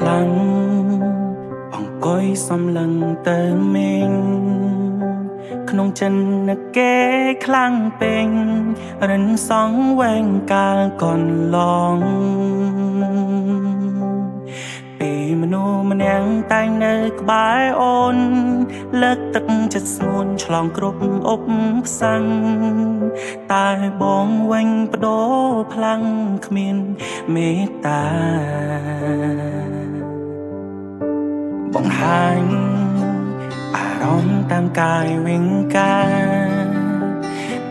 ខ្លាំងអង្គុយសំឡឹងទៅមេងក្នុងចិនគេខ្លាំងពេញរិនសងវែងកាលកន្លងពេលមនុស្សម្នាក់តែងនៅក្បែរអូនលើកទឹកចិត្តស្ងួនឆ្លងគ្រប់ឧបសគ្គតែបងវិញបដូរផ្លាំងគ្មានមេត្តាបង្ហាញអារម្មណ៍តាមកាយវិង្ការ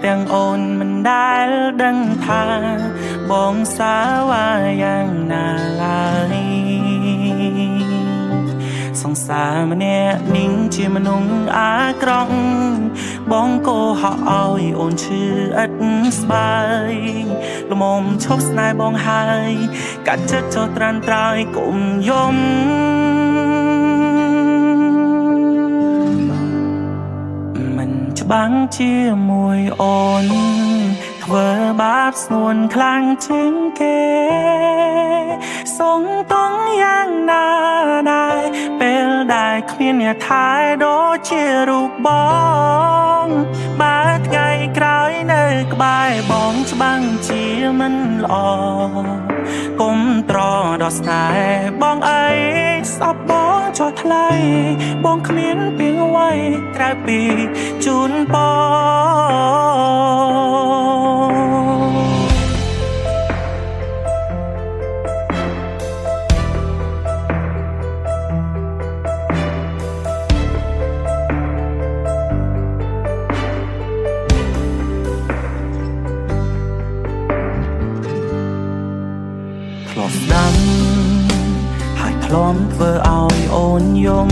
ទាំងអូនមិនដែលដឹងថាបងសាវាយ៉ាងណាឡើយសង្សារម្នាក់និងជាមនុស្សអាក្រក់បងក៏ហៅឲ្យអូនឈឺឥតស្បើយល្មមឈប់ស្នេហ៍បងហើយកាត់ចិត្តចោលត្រានត្រោយកុំយំមិនច្បាំងជាមួយអូនធ្វើបាបស្នួនខ្លាំងជាងគេសងតងយ៉ាងណាដែរពេលដែលគ្មានអ្នកថែដូចជារូបបងបើថ្ងៃក្រោយនៅក្បែរបងច្បាំងជាមិនល្អកុំត្រដល់ស្នេហ៍បងអីស្អប់បងចោះថ្លៃបងគ្មានពីអ្វីក្រៅពីជូនបងធ្លាប់ស្ដាំហើយធ្លាប់ធ្វើឲ្យអូនយំ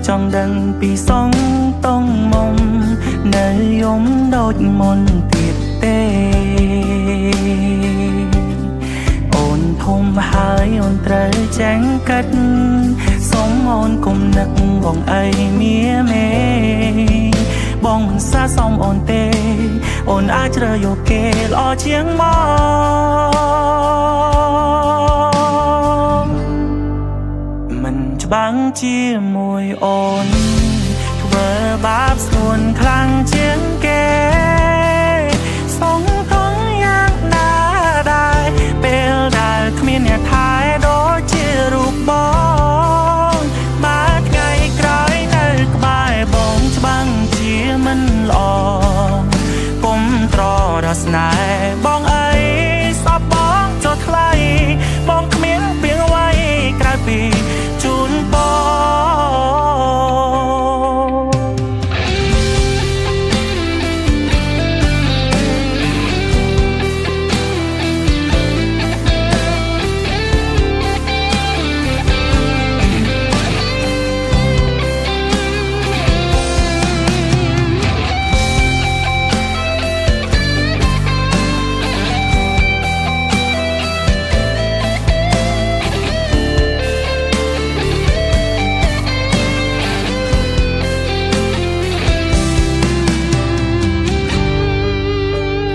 ចង់ដឹងពីសងតងមុំនៅយំដូចមុនទៀតទេអូនធំហើយអូនត្រូវចាញ់កាត់សុំអូនកុំនឹកបងអីមៀមេបងមិនសាសមអូនទេអូនអាចជ្រើសយកគេល្អជាងមកមិនច្បាំងជាមួយអូនធ្វើបាបស្នួនខ្លាំងជាងគេសងតងយ៉ាងណាដែរពេលដែលគ្មានអ្នកថែដូចជារូបបងបើថ្ងៃក្រោយនៅក្បែរបងច្បាំងជាមិនល្អកុំត្រដល់ស្នេហ៍បងអីស្អប់បងចុះថ្លៃបងគ្មានពីអ្វីក្រៅពីជូនបង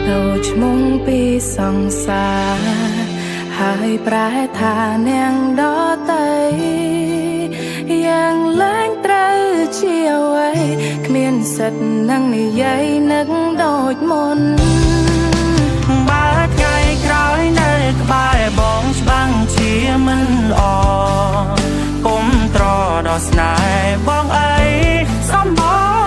ដូចមុងពីសង្សារហើយប្រែថានាងដតីយ៉ាងលែងត្រូវជាអ្វីគ្មានសិទ្ធនឹងនិយាយនឹកដូចមុនបើថ្ងៃក្រោយនៅក្បែរបងច្បាំងជាមិនល្អកុំត្រដល់ស្នេហ៍បងអីសំបង